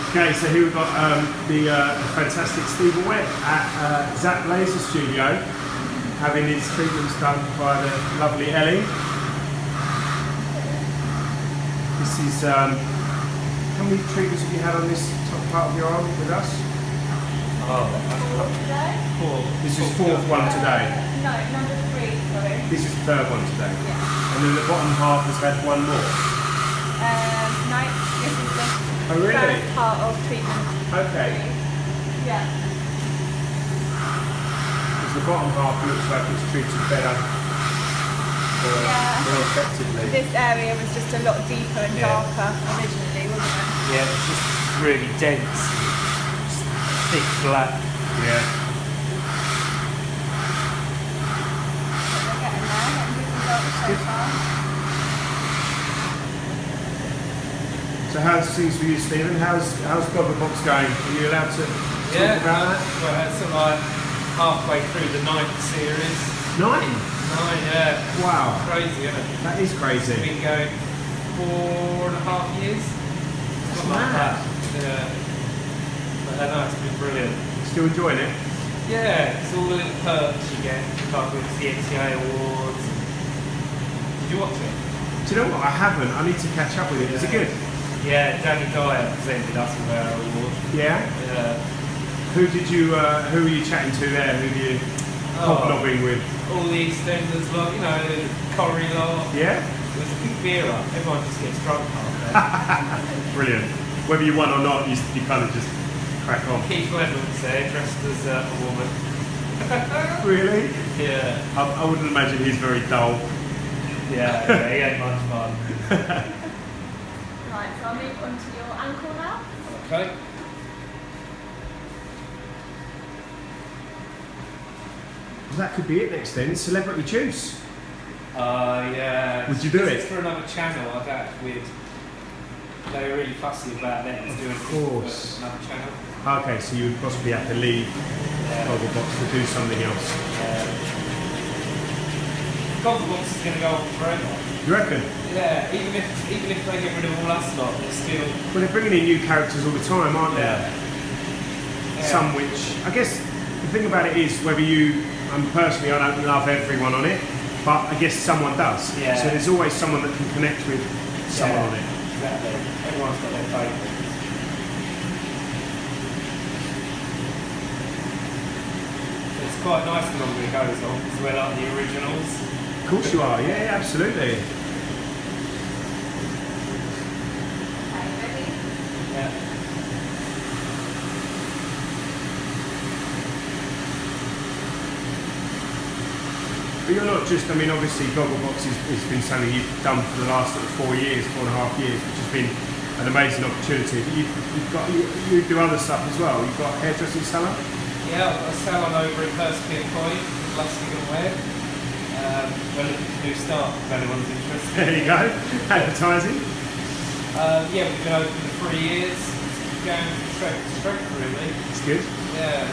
Okay, so here we've got the fantastic Stephen Webb at Zapp Laser Studio, having his treatments done by the lovely Ellie. This is, how many treatments have you had on this top part of your arm with us? Four. This is fourth one today. No, number 3, sorry. This is the third one today. Yeah. And then the bottom half has had one more. No, this is the really? first part of treatment. Okay. 3. Yeah. Because the bottom half looks like it's treated better or more effectively. This area was just a lot deeper and darker originally, wasn't it? Yeah, it's just really dense, just thick black. Yeah. We're getting there, getting good results so far. So how's things for you, Stephen? How's GOGGLEBOX going? Are you allowed to talk about that? Well, it's like halfway through the 9th series. 9? 9, yeah. Wow. Crazy, isn't it? That is crazy. It's been going 4.5 years. Something like that. Yeah. But no, it's been brilliant. Still enjoying it? Yeah, it's all the little perks you get, like with the NTA awards. Did you watch it? Do you know what? I haven't. I need to catch up with it. Is it good? Yeah, Danny Dyer presented us with our award. Yeah? Yeah. Who were you chatting to there? Who were you hobnobbing with? All the EastEnders, like, you know, the Corrie lot. Yeah? It was a big beer up. Everyone just gets drunk out there. Brilliant. Whether you won or not, you kind of just crack on. Keith Lemons there, dressed as a woman. Really? Yeah. I wouldn't imagine he's very dull. Yeah, he ain't much fun. Right, so I'll move on to your ankle now. Okay. That could be it next then. Celebrity Juice. Yeah. Would you do it? It's for another channel. I doubt we'd. They were really fussy about letting us do it for another channel. Okay, so you would possibly have to leave GOGGLEBOX to do something else. GOGGLEBOX is going to go on forever. You reckon? Yeah, even if they get rid of all us lot, they're still. Well, they're bringing in new characters all the time, aren't they? Yeah. Some which, I guess, the thing about it is whether you, personally, I don't love everyone on it, but I guess someone does. Yeah. So there's always someone that can connect with someone on it. Exactly. Everyone's got their favourites. It's quite nice the longer it goes on because we're like the originals. Of course you are, yeah, absolutely. Okay, ready? Yeah. But you're not just, I mean, obviously GOGGLEBOX has been something you've done for the last 4 years, 4.5 years, which has been an amazing opportunity. But you do other stuff as well. You've got a hairdressing salon? Yeah, I've got a salon over in Percy Point, Lustig and Webb. We're looking for new staff if anyone's interested. There you go, advertising. Yeah, we've been open for 3 years. It's going from strength to strength, really. It's good. Yeah.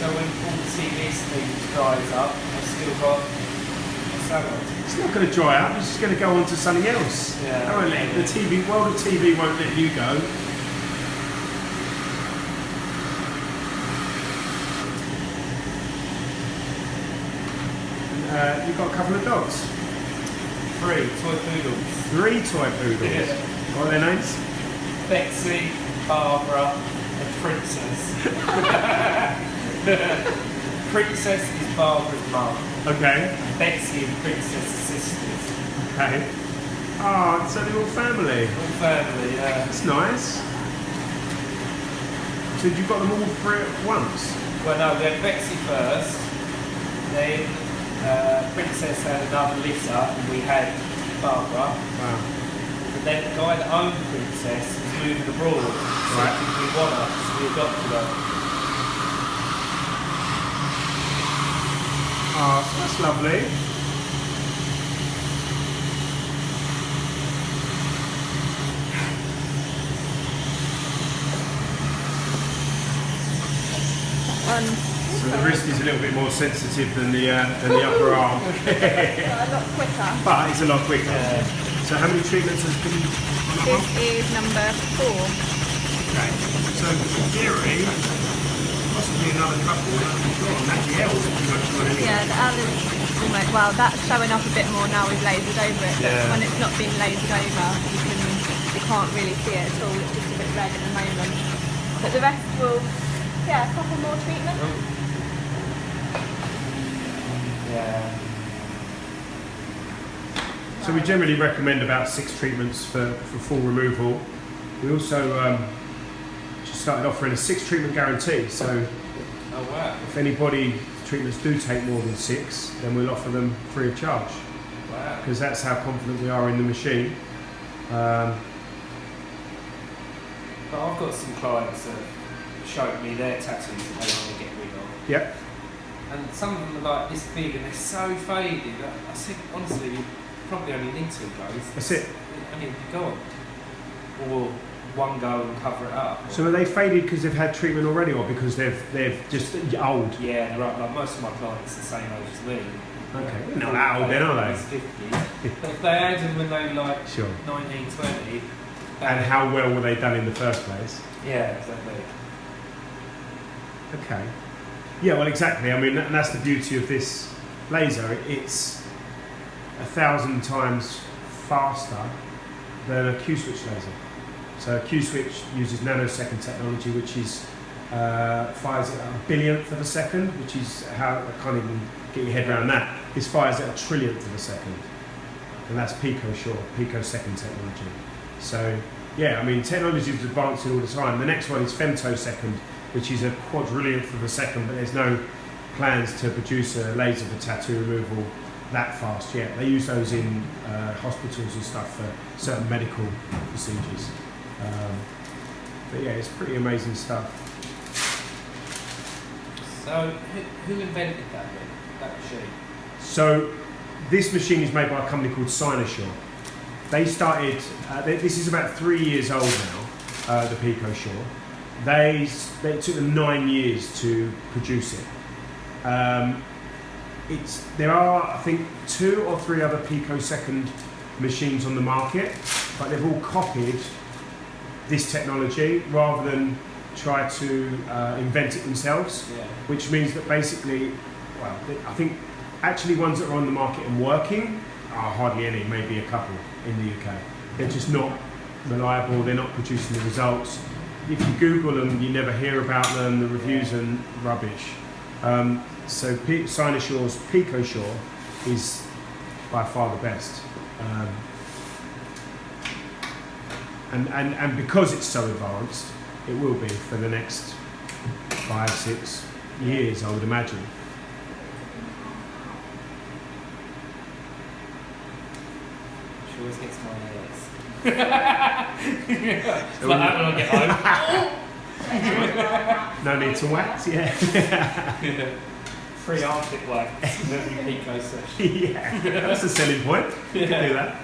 So when all the TV things dries up, I've still got a salon. It's not going to dry up, it's just going to go on to something else. Yeah. I won't let the TV, world of TV won't let you go. You've got a couple of dogs? 3 toy poodles. 3 toy poodles? Yeah. What are their names? Betsy, Barbara, and Princess. Princess is Barbara's mum. Okay. Betsy and Princess are sisters. Okay. Oh, so they're all family. All family, yeah. That's nice. So you've got them all 3 at once? Well, no, we had Betsy first, then Princess had another Lisa, and we had Barbara. Wow. And then the guy that owned Princess was moving abroad, so Right. we want her, so we adopted her. Oh, so that's lovely. So the wrist is a little bit more sensitive than the upper arm. A lot quicker. But it's a lot quicker. Yeah. So how many treatments has been on that one? This is number 4. Okay, so in theory, possibly another couple, I'm not sure, and that's the L pretty much on anyway. Yeah, the L is almost, well, that's showing up a bit more now we've lasered over it, but Yeah. when it's not been lasered over, you can't really see it at all. It's just a bit red at the moment. But the rest will, yeah, a couple more treatments. Yeah. So we generally recommend about 6 treatments for full removal. We also just started offering a 6 treatment guarantee. So Oh wow. if anybody treatments do take more than 6, then we'll offer them free of charge. Wow. Because that's how confident we are in the machine. But I've got some clients that showed me their tattoos that they want to get rid of. Yep. And some of them are like this big and they're so faded. I think honestly, you probably only need 2 goes. That's it. I mean, go on. Or one go and cover it up. So are they faded because they've had treatment already, or because they're just old? Yeah, they're right. Like most of my clients are the same age as me. Okay. They're not that old then, are they? 50s. But if they had them when they were like Sure. 19, 20. And how well were they done in the first place? Yeah, exactly. Okay. Yeah, well, exactly. I mean, and that's the beauty of this laser. It's 1,000 times faster than a Q-switch laser. So a Q-switch uses nanosecond technology, which is fires at a billionth of a second, which is how I can't even get your head around that. This fires at a trillionth of a second, and that's picosecond technology. So yeah, I mean, technology is advancing all the time. The next one is femtosecond, which is a quadrillionth of a second, but there's no plans to produce a laser for tattoo removal that fast yet. They use those in hospitals and stuff for certain medical procedures. But yeah, it's pretty amazing stuff. So who invented that machine? So this machine is made by a company called Cynosure. They started, this is about 3 years old now, the PicoSure. It took them 9 years to produce it. There are, I think, 2 or 3 other picosecond machines on the market, but they've all copied this technology rather than try to invent it themselves, Yeah. which means that basically, well, I think actually ones that are on the market and working are hardly any, maybe a couple in the UK. They're just not reliable, they're not producing the results. If you Google them, you never hear about them, the reviews are rubbish. So Cynosure's PicoSure is by far the best. And because it's so advanced, it will be for the next 5-6 years, I would imagine. She always gets my ears. It's like that when I get home. No need to wax, yeah. Free armpit wax. Every Pico session. Yeah, that's a selling point. You can do that.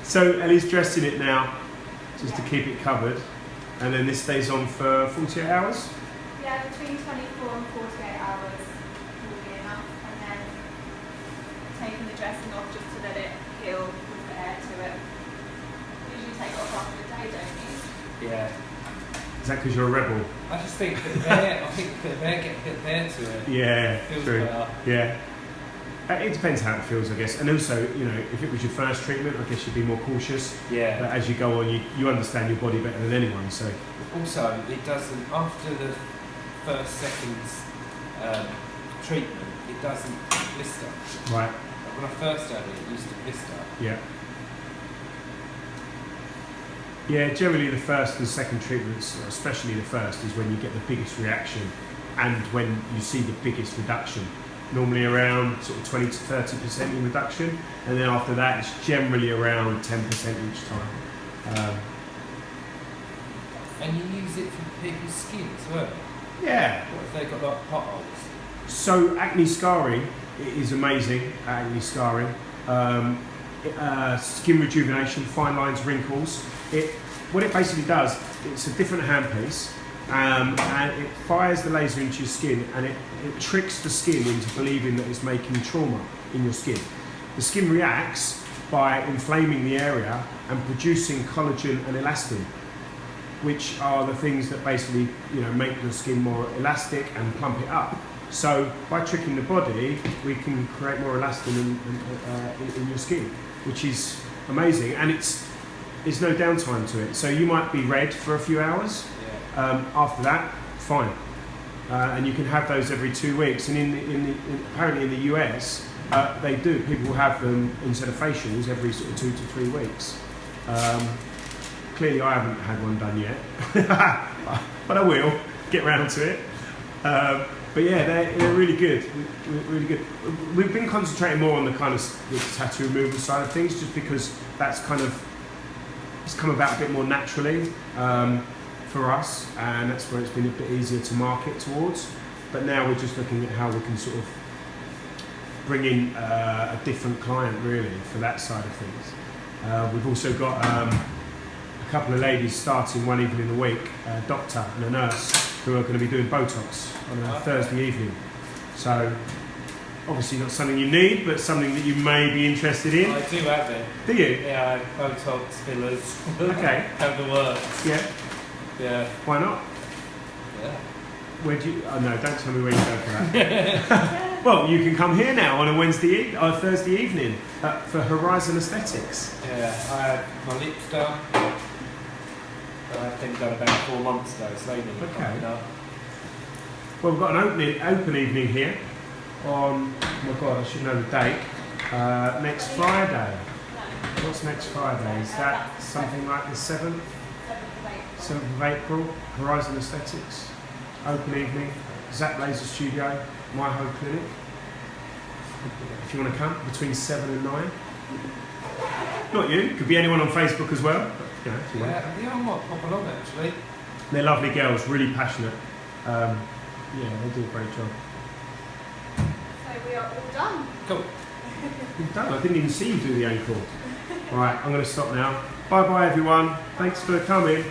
So Ellie's dressed in it now, just to keep it covered, and then this stays on for 48 hours. Yeah, between 24 and 48 hours will be enough, and then taking the dressing off just to let it heal with the air to it. Usually take it off after the day, don't you? Yeah. Is that because you're a rebel? I just think that they're, I think that they're getting a bit there to it. Yeah, Feels true. better. Yeah. It depends how it feels, I guess. And also, you know, if it was your first treatment, I guess you'd be more cautious. Yeah. But as you go on, you understand your body better than anyone, so. Also, it doesn't, after the first, second treatment, it doesn't blister. Right. Like when I first had it, it used to blister. Yeah. Yeah, generally the first and second treatments, especially the first, is when you get the biggest reaction and when you see the biggest reduction. Normally around sort of 20 to 30% in reduction, and then after that it's generally around 10% each time. And you use it for people's skin as well? Yeah. What if they've got like potholes? So acne scarring is amazing, acne scarring. Skin rejuvenation, fine lines, wrinkles. What it basically does, it's a different handpiece, and it fires the laser into your skin, and it tricks the skin into believing that it's making trauma in your skin. The skin reacts by inflaming the area and producing collagen and elastin. which are the things that basically, you know, make the skin more elastic and plump it up. So by tricking the body, we can create more elastin in your skin, which is amazing, and there's no downtime to it. So you might be red for a few hours. After that, fine, and you can have those every 2 weeks. And apparently in the US, they do. People have them instead of facials every sort of 2 to 3 weeks. Clearly, I haven't had one done yet, but I will get round to it. But yeah, they're really good. Really good. We've been concentrating more on the kind of the tattoo removal side of things, just because that's kind of it's come about a bit more naturally for us, and that's where it's been a bit easier to market towards. But now we're just looking at how we can sort of bring in a different client really for that side of things. We've also got a couple of ladies starting one evening a week, a doctor and a nurse, who are going to be doing Botox on a Thursday evening. So obviously not something you need, but something that you may be interested in. I do have it. Do you? Yeah, I have Botox, fillers. Okay. Have the works. Yeah. Yeah. Why not? Yeah. Where do you? Oh no! Don't tell me where you go for that. Well, you can come here now on a Thursday evening for Horizon Aesthetics. Yeah, I had my lips done. I had them done about 4 months ago, so they need Okay. up. Well, we've got an open evening here on. Oh my God, I should know the date. Next Friday. What's next Friday? Is that something like the 7th? 7th of April. Horizon Aesthetics. Open evening. Zapp Laser Studio. My Home Clinic. If you want to come, between 7 and 9. Not you. Could be anyone on Facebook as well. But, you know, if you want. Yeah, I might pop along actually. They're lovely girls, really passionate. Yeah, they do a great job. So we are all done. Cool. You've done. I didn't even see you do the ankle. Right, I'm going to stop now. Bye bye everyone. Thanks for coming.